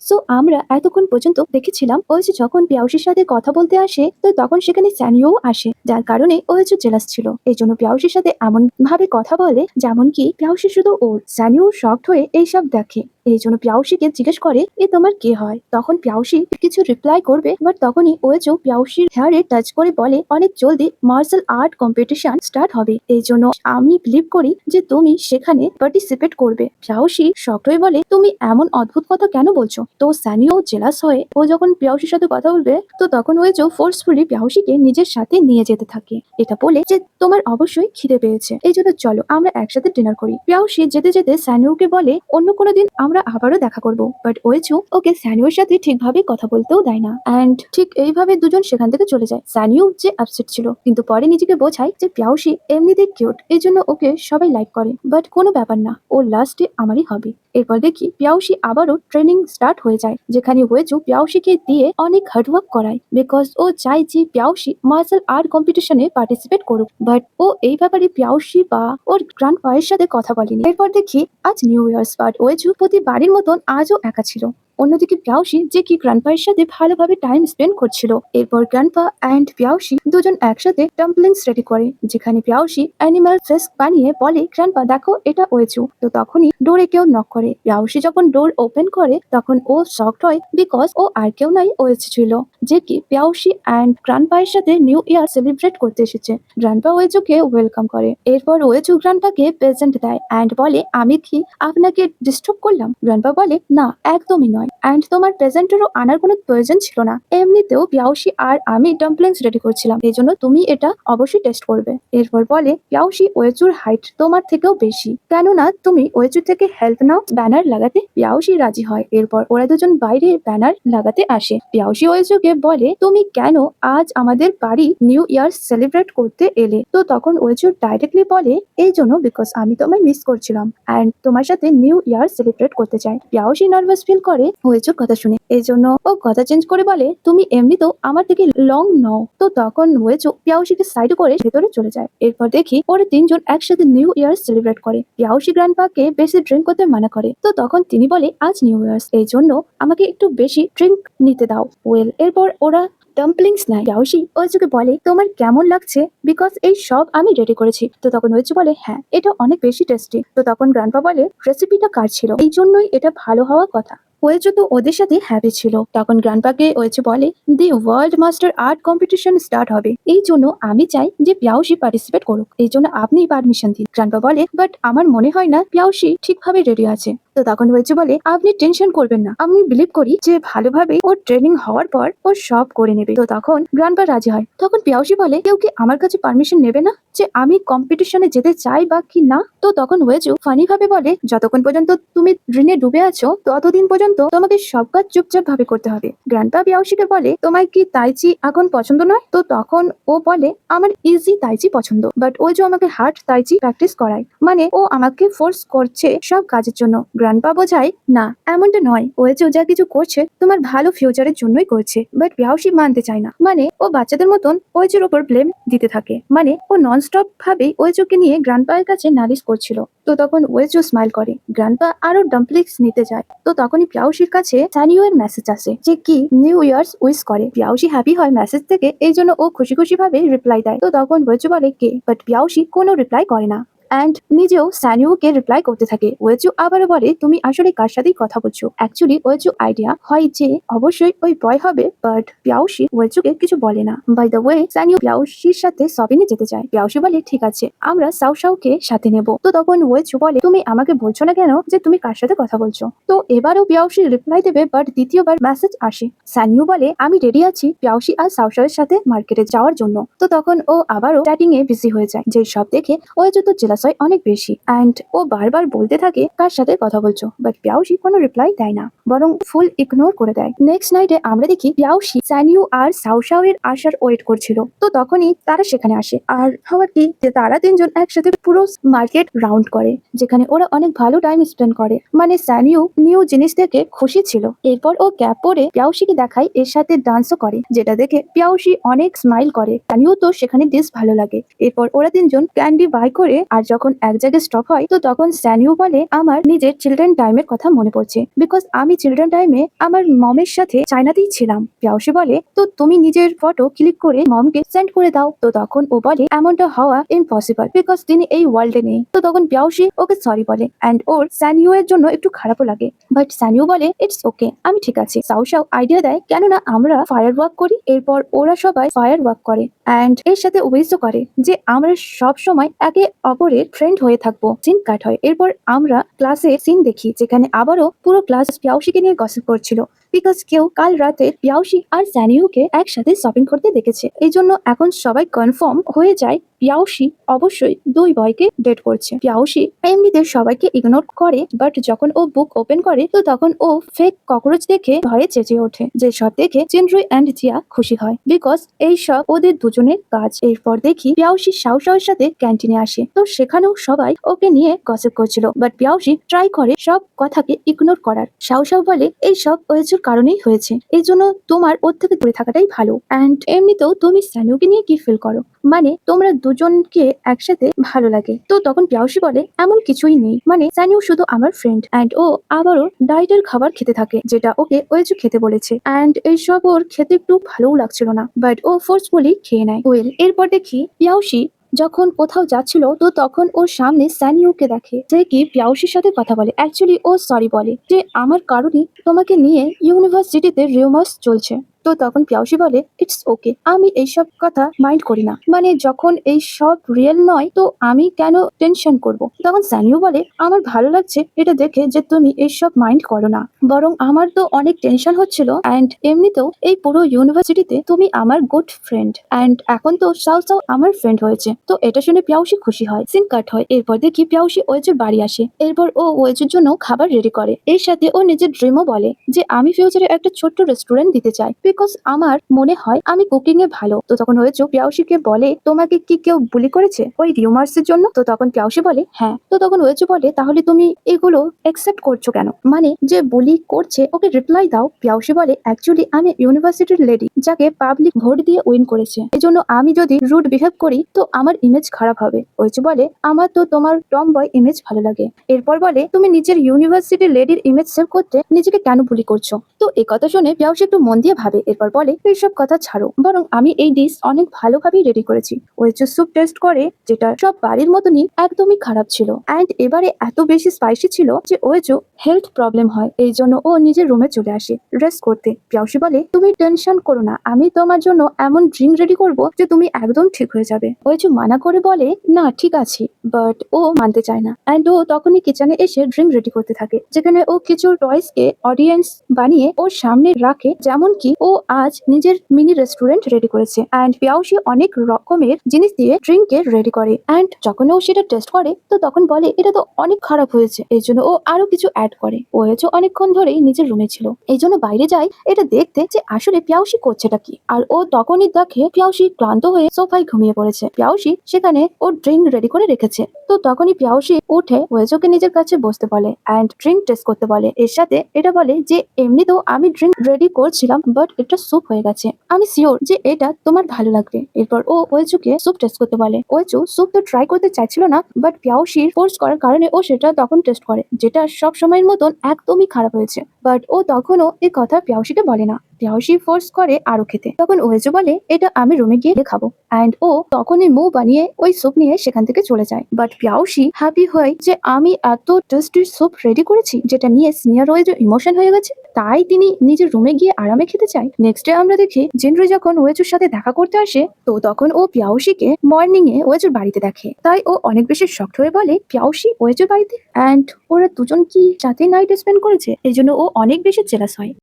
So আমরা এতক্ষণ পর্যন্ত দেখেছিলাম ও হচ্ছে যখন পিয়াউসির সাথে কথা বলতে আসে তো তখন সেখানে স্যানিও আসে, যার কারণে ও হচ্ছে জেলাস ছিল। এই জন্য পিয়াউসির সাথে এমন ভাবে কথা বলে যেমন কি পিয়াউসি শুধু ওর। স্যানিও শকড হয়ে এইসব দেখে। এই জন্য পিয়াউসিকে জিজ্ঞেস করে এ তোমার কে হয়। তখন পিয়াউসি কিছু রিপ্লাই করবে, বাট তখনই ওয়েচো পিয়াউসির হেয়ারে টাচ করে বলে অনেক জলদি মার্শাল আর্ট কম্পিটিশন স্টার্ট হবে, এই জন্য আমি বিলিভ করি যে তুমি সেখানে পার্টিসিপেট করবে। পিয়াউসি শকড হয়ে বলে তুমি এমন অদ্ভুত কথা কেন বলছো। তো স্যানিও জেলাস হয়ে ও যখন পিয়াউসির সাথে কথা বলবে তো তখন ওয়েচো ফোর্সফুলি পিয়াউসিকে নিজের সাথে নিয়ে যেতে থাকে, এটা বলে যে তোমার অবশ্যই খিদে পেয়েছে, এই জন্য চলো আমরা একসাথে ডিনার করি। পিয়াউসি যেতে যেতে স্যানিওকে বলে অন্য কোনো দিন আমরা আবারও দেখা করব, বাট ওয়েচু ওকে স্যানিওর সাথে ঠিকভাবে কথা বলতেও দেয় না। অ্যান্ড ঠিক এইভাবে দুজন সেখান থেকে চলে যায়। স্যানিও যে আপসেট ছিল কিন্তু পরে নিজেকে বোঝায় যে পিয়াউসি এমনিতেই কিউট, এই জন্য ওকে সবাই লাইক করে, বাট কোনো ব্যাপার না, ও লাস্টে আমারই হবে। এরপর দেখি পিয়াউসি আবারও ট্রেনিং স্টার্ট হয়ে যায়, যেখানে ওয়েচু পিয়াউসিকে দিয়ে অনেক হার্ডওয়ার্ক করায়, বিকজ ও চায় যে পিয়াউসি মার্শাল আর্ট কম্পিটিশনে পার্টিসিপেট করুক, বাট ও এই ব্যাপারে পিয়াউসি বা ওর গ্র্যান্ডপায়ের সাথে কথা বলেনি। এরপর দেখি আজ নিউ ইয়ার্স, বাট ওয়েচু প্রতিবারের মতন আজও একা ছিল। অন্যদিকে পিয়াউসি যে কি গ্র্যান্ডপায়ের সাথে ভালোভাবে টাইম স্পেন্ড করছিল। এরপর গ্র্যান্ডপা অ্যান্ড পিয়াউসি দুজন একসাথে ডাম্পলিংস রেডি করে, যেখানে পিয়াউসি অ্যানিমাল ফেস্ট বানিয়ে বলে গ্র্যান্ডপা দেখো এটা ওয়েচু। তো তখনই ডোরে কেউ নক করে। পিয়াউসি যখন ডোর ওপেন করে তখন ও শকড হয়, বিকজ ও আর কেউ নাই ওয়েচু ছিল, যে কি পিয়াউসি অ্যান্ড গ্র্যান্ডপায়ের সাথে নিউ ইয়ার সেলিব্রেট করতে এসেছে। গ্র্যান্ডপা ওয়েচুকে ওয়েলকাম করে। এরপর ওয়েচু গ্র্যান্ডপাকে প্রেজেন্ট দেয় অ্যান্ড বলে আমি কি আপনাকে ডিস্টার্ব করলাম। গ্র্যান্ডপা বলে না একদমই নয়, অ্যান্ড তোমার প্রেজেন্টেরও আনার কোনো প্রয়োজন ছিল না, এমনিতেও পিয়াউসি আর আমি ডাম্পলিংস রেডি করছিলাম, এই জন্য তুমি এটা অবশ্যই টেস্ট করবে। এরপর বলে পিয়াউসি ওয়েচুর হাইট তোমার থেকেও বেশি, কেননা তুমি ওয়েচুর থেকে হেল্প নাও ব্যানার লাগাতে। পিয়াউসি রাজি হয়। এরপর ওরা দুজন বাইরে ব্যানার লাগাতে আসে। পিয়াউসি ওয়েচুকে বলে তুমি কেন আজ আমাদের বাড়ি নিউ ইয়ার সেলিব্রেট করতে এলে। তো তখন ওয়েচু ডাইরেক্টলি বলে এই জন্য বিকজ আমি তোমায় মিস করছিলাম অ্যান্ড তোমার সাথে নিউ ইয়ার সেলিব্রেট করতে চাই। পিয়াউসি নার্ভাস ফিল করে ওয়েচুর কথা শুনে, এই জন্য ও কথা চেঞ্জ করে বলে তুমি এমনিতেও আমার থেকে লং নও। তো তখন ওয়েচু পিয়াউসিকে সাইড করে ভেতরে চলে যায়। এরপর দেখি ওরা তিনজন একসাথে নিউ ইয়ার সেলিব্রেট করে। পিয়াউসি গ্র্যান্ডপাকে বেশি ড্রিঙ্ক করতে মানা করে, তো তখন তিনি বলে আজ নিউ ইয়ার্স, এই জন্য আমাকে একটু বেশি ড্রিঙ্ক নিতে দাও। ওয়েল এরপর ওরা ডাম্পলিংস নেয়। পিয়াউসি ওয়েচুকে বলে তোমার কেমন লাগছে, বিকজ এই সব আমি রেডি করেছি। তো তখন ওয়েচু বলে হ্যাঁ এটা অনেক বেশি টেস্টি। তো তখন গ্র্যান্ডপা বলে রেসিপিটা কার ছিল, এই জন্যই এটা ভালো হওয়ার কথা। ওয়েচু তো ওদের সাথে হ্যাপি ছিল। তখন গ্র্যান্ডপাকে ওয়েচু বলে the world master art competition start হবে, এই জন্য আমি চাই যে পিয়াউসি পার্টিসিপেট করুক, এই জন্য আপনি পারমিশন দিন। গ্র্যান্ডপা বলে বাট আমার মনে হয় না পিয়াউসি ঠিকভাবে রেডি আছে। তো তখন ওয়েচু বলে আপনি টেনশন করবেন না, আমি বিলিভ করি যে ভালোভাবে ওর ট্রেনিং হওয়ার পর ও সব করে নেবে। তো তখন গ্র্যান্ডপা রাজি হয়। তখন পিয়াউসি বলে কেউ কি আমার কাছে পারমিশন নেবে না যে আমি কম্পিটিশনে যেতে চাই বা কি না। তো তখন ওয়েচু ফানি ভাবে বলে যতক্ষণ পর্যন্ত তুমি ড্রিনে ডুবে আছো ততদিন পর্যন্ত তোমাকে সব কাজ চুপচাপ ভাবে করতে হবে। গ্র্যান্ডপা পিয়াউসিকে বলে তোমায় কি তাইচি এখন পছন্দ নয়। তো তখন ও বলে আমার ইজি তাইচি পছন্দ, বাট ওয়েচু আমাকে হার্ড তাইচি প্র্যাকটিস করায়, মানে ও আমাকে ফোর্স করছে সব কাজের জন্য। গ্র্যান্ডপা বোঝায় না এমনটা নয়, ওয়েচু যা কিছু করছে তোমার ভালো ফিউচারের জন্যই করছে। বাট পিয়াউসি মানতে চায় না, মানে ও বাচ্চাদের মতন ওয়েচুর ওপর ব্লেম দিতে থাকে, মানে ও ননস্টপ ভাবে ওয়েচুকে নিয়ে গ্র্যান্ডপায়ের কাছে নালিশ করছিল। তো তখন ওয়েচু স্মাইল করে। গ্র্যান্ডপা আরো ডাম্পলিংস নিতে যায়। তো তখনই পিয়াউসির কাছে স্যানিও এর মেসেজ আসে যে কি নিউ ইয়ার্স উইশ করে। পিয়াউসি হ্যাপি হয় মেসেজ থেকে, এই জন্য ও খুশি খুশি ভাবে রিপ্লাই দেয়। তো তখন ওয়েচু বলে কে, বাট পিয়াউসি কোনো রিপ্লাই করে না অ্যান্ড নিজেও স্যানিওকে রিপ্লাই করতে থাকে। ওয়েচু আবারও বলে তুমি আসলে কার সাথেই কথা বলছো। অ্যাকচুয়ালি ওয়েচু আইডিয়া হয় যে অবশ্যই ওই বয় হবে, বাট পিয়াউসি ওয়েচুকে কিছু বলে না। বাই দ্য ওয়ে স্যানিও পিয়াউসির সাথে শপিংয়ে যেতে চায়। পিয়াউসি বলে ঠিক আছে আমরা সাউসাউকে সাথে নেব। তো তখন ওয়েচু বলে তুমি আমাকে বলছো না কেন যে তুমি কার সাথে কথা বলছো। তো এবারও পিয়াউসি রিপ্লাই দেবে, বাট দ্বিতীয়বার মেসেজ আসে। স্যানিও বলে আমি রেডি আছি পিয়াউসি আর সাউসাউয়ের সাথে মার্কেটে যাওয়ার জন্য। তো তখন ও আবারও চ্যাটিং এ বিজি হয়ে যায়, যে সব দেখে ওয়েচু তো জেলাস হয় অনেক বেশি অ্যান্ড ও বারবার বলতে থাকে কার সাথে কথা বলছো, বাট পিয়াউসি কোনো রিপ্লাই দেয় না, বরং ফুল ইগনোর করে দেয়। নেক্সট নাইটে আমরা দেখি পিয়াউসি স্যানিও আর সাউসাও এর আসার ওয়েট করছিল। তো তখনই তারা সেখানে আসে, আর হওয়ার কি যে তারা তিনজন একসাথে পুরো মার্কেট রাউন্ড করে, যেখানে ওরা অনেক ভালো টাইম স্পেন্ড করে, মানে স্যানিও নিউ জিনিস দেখে খুশি ছিল। এরপর ও ক্যাপ পরে পিয়াউসিকে দেখায়, এর সাথে ডান্সও করে, যেটা দেখে পিয়াউসি অনেক স্মাইল করে। স্যানিও তো সেখানে বেশ ভালো লাগে। এরপর ওরা তিনজন ক্যান্ডি বাই করে আর যখন এক জায়গায় স্টপ হয় তো তখন স্যানিও বলে আমার নিজের চিলড্রেন টাইমের কথা মনে পড়ছে, বিকজ আমি চিলড্রেন টাইমে আমার মমের সাথে চায়নাতেই ছিলাম। পিয়াউসি বলে তো তুমি নিজের ফটো ক্লিক করে মমকে সেন্ড করে দাও। তো তখন ও বলে এমনটা হওয়া ইম্পসিবল, বিকজ তিনি এই ওয়ার্ল্ডে নেই। তো তখন পিয়াউসি ওকে সরি বলে অ্যান্ড ওর স্যানিও এর জন্য একটু খারাপও লাগে, বাট স্যানিও বলে ইটস ওকে, আমি ঠিক আছে। সাও সাও আইডিয়া দেয় কেননা আমরা ফায়ার ওয়ার্ক করি, এরপর ওরা সবাই ফায়ার ওয়ার্ক করে অ্যান্ড এর সাথে উইশও করে যে আমরা সব সময় একে অপরের ফ্রেন্ড হয়ে থাকবো। সিন কাট হয়, এরপর আমরা ক্লাসে সিন দেখি যেখানে আবারও পুরো ক্লাস পিয়াউসিকে নিয়ে গসিপ করছিল, বিকজ কেউ কাল রাতে পিয়াউসি আর স্যানিওকে একসাথে শপিং করতে দেখেছে। এই জন্য এখন সবাই কনফার্ম হয়ে যায় পিয়াউসি অবশ্যই দুই বয়কে ডেট করছে। পিয়াউসি এমনিতে সবাইকে ইগনোর করে, বাট যখন ও বুক ওপেন করে তো তখন ও ফেক ককরোচ দেখে ভয়ে চেঁচিয়ে ওঠে, যে সব দেখে চিনরুই অ্যান্ড জিয়া খুশি হয়, বিকজ এই সব ওদের দুজনের কাজ। এরপর দেখি পিয়াউসি সাও সাওয়ের সাথে ক্যান্টিনে আসে, তো সেখানেও সবাই ওকে নিয়ে গসিপ করছিল, বাট পিয়াউসি ট্রাই করে সব কথাকে ইগনোর করার। সাও সাও বলে এই সব ওয়েজুর কারণেই হয়েছে, এই জন্য তোমার ওর থেকে দূরে থাকাটাই ভালো। অ্যান্ড এমনিতেও তুমি স্যানুকে নিয়ে কি ফিল করো, মানে তোমরা দুজনকে একসাথে ভালো লাগে। তো তখন পিয়াউসি বলে এমন কিছুই নেই, মানে স্যানিও শুধু আমার ফ্রেন্ড। অ্যান্ড ও আবারও ডায়েটের খাবার খেতে থাকে যেটা ওকে ওয়েজু খেতে বলেছে, অ্যান্ড এইসব ওর খেতে একটু ভালোও লাগছিল না, বাট ও ফোর্সফুলি খেয়ে নেয়। ওয়েল এরপর দেখি পিয়াউসি যখন কোথাও যাচ্ছিল তো তখন ওর সামনে স্যানিওকে দেখে, যে কি পিয়াউসির সাথে কথা বলে। অ্যাকচুয়ালি ও সরি বলে যে আমার কারণে তোমাকে নিয়ে ইউনিভার্সিটিতে রিউমার্স চলছে। তো তখন পিয়াউসি বলে ইটস ওকে, আমি এইসব কথা মাইন্ড করি না, মানে যখন এই সব রিয়েল নয় তো আমি কেন টেনশন করব। তখন স্যানিও বলে আমার ভালো লাগছে এটা দেখে যে তুমি এইসব মাইন্ড করো না, বরং আমার তো অনেক টেনশন হচ্ছিল, অ্যান্ড এমনিতেও এই পুরো ইউনিভার্সিটিতে তুমি আমার গুড ফ্রেন্ড, অ্যান্ড এখন তো সাও সাও আমার ফ্রেন্ড হয়েছে। তো এটা শুনে পিয়াউসি খুশি হয়। সিন কাট হয়, এরপর দেখি পিয়াউসি ওয়েজের বাড়ি আসে, এরপর ও ওয়েজের জন্য খাবার রেডি করে। এর সাথে ও নিজের ড্রিমও বলে যে আমি ফিউচারে একটা ছোট্ট রেস্টুরেন্ট দিতে চাই, বিকজ আমার মনে হয় আমি কুকিং এ ভালো। তো তখন ওয়েজু পিয়াউসিকে বলে তোমাকে কি কেউ বুলি করেছে ওই রিউমার্স এর জন্য? তো তখন পিয়াউসি বলে হ্যাঁ। তো তখন ওয়েজু বলে তাহলে তুমি এগুলো একসেপ্ট করছো কেন, মানে যে বুলি করছে ওকে রিপ্লাই দাও। পিয়াউসি বলে অ্যাকচুয়ালি আমি ইউনিভার্সিটির লেডি যাকে পাবলিক ভোট দিয়ে উইন করেছে, এজন্য আমি যদি রুড বিহেভ করি তো আমার ইমেজ খারাপ হবে। ওয়েজু বলে আমার তো তোমার টম বয় ইমেজ ভালো লাগে। এরপর বলে তুমি নিজের ইউনিভার্সিটির লেডির ইমেজ সেভ করতে নিজেকে কেন বুলি করছো? তো এই কথা শুনে পিয়াউসি একটু মন দিয়ে ভাবে, এরপর বলে এইসব কথা ছাড়ো, বরং আমি এই ডিশ অনেক ভালোভাবেই রেডি করেছি। ওয়েজু স্যুপ টেস্ট করে যেটা সব বাড়ির মতনই একদমই খারাপ ছিল, অ্যান্ড এবারে এত বেশি স্পাইসি ছিল যে ওয়েজু হেলথ প্রবলেম হয়, এই জন্য ও নিজের রুমে চলে আসে রেস্ট করতে। পিয়াউসি বলে তুমি টেনশন করো না, আমি তোমার জন্য এমন ড্রিঙ্ক রেডি করব যে তুমি একদম ঠিক হয়ে যাবে। ওয়েজু মানা করে বলে না ঠিক আছে, বাট ও মানতে চায় না, অ্যান্ড ও তখনই কিচেনে এসে ড্রিঙ্ক রেডি করতে থাকে, যেখানে ও কিছু টয়েস কে অডিয়েন্স বানিয়ে ওর সামনে রাখে, যেমন কি ও আজ নিজের মিনি রেস্টুরেন্ট রেডি করেছে। অ্যান্ড পিয়াউসি অনেক রকমের জিনিস দিয়ে ড্রিঙ্ক এর রেডি করে, অ্যান্ড যখন ও সেটা টেস্ট করে তো তখন বলে এটা তো অনেক খারাপ হয়েছে, এই জন্য ও আরো কিছু অ্যাড করে। ওয়েজু অনেকক্ষণ ধরেই নিজের রুমে ছিল, এই জন্য বাইরে যায় এটা দেখতে যে আসলে পিয়াউসি করছেটা কি। আর ও তখনই দেখে পিয়াউসি ক্লান্ত হয়ে সোফায় ঘুমিয়ে পড়েছে। পিয়াউসি সেখানে ওর ড্রিঙ্ক রেডি করে রেখেছে। তো তখনই পিয়াউসি উঠে ওয়েজুকে নিজের কাছে বসতে বলে অ্যান্ড ড্রিঙ্ক টেস্ট করতে বলে। এর সাথে এটা বলে যে এমনিতেও আমি ড্রিঙ্ক রেডি করছিলাম, বাট এটা স্যুপ হয়ে গেছে, আমি শিওর যে এটা তোমার ভালো লাগবে। এরপর ও ওয়েজুকে স্যুপ টেস্ট করতে বলে। ওয়েজু স্যুপ তো ট্রাই করতে চাইছিল না, বাট পিয়াউসির ফোর্স করার কারণে ও সেটা তখন টেস্ট করে, যেটা সব সময়ের মতন একদমই খারাপ হয়েছে। বাট ও তখনও এই কথা পিয়াউসিকে বলে না, পিয়াউসি ফোর্স করে আরো খেতে। তখন ওয়েজু বলে এটা আমি রুমে গিয়ে খাবো, অ্যান্ড ও তখনই মুখ বানিয়ে ওই স্যুপ নিয়ে সেখান থেকে চলে যায়। বাট পিয়াউসি হ্যাপি হয় যে আমি এত টেস্টি স্যুপ রেডি করেছি, যেটা নিয়ে সিনিয়র ওয়েজু ইমোশন হয়ে গেছে, তাই তিনি নিজের রুমে গিয়ে আরামে খেতে চায়। নেক্সট ডে আমরা দেখি জিনরুই যখন ওয়েজুর সাথে দেখা করতে আসে তো তখন ও পিয়াউসিকে মর্নিং এ ওয়েজুর বাড়িতে দেখে, তাই ও অনেক বেশি শক্ট হয়ে বলে পিয়াউসি ওয়েজুর বাড়িতে, অ্যান্ড ওরা দুজন কি সাথে নাইট স্পেন্ড করেছে, এই জন্য ও অনেক বেশি জেলাস হয়।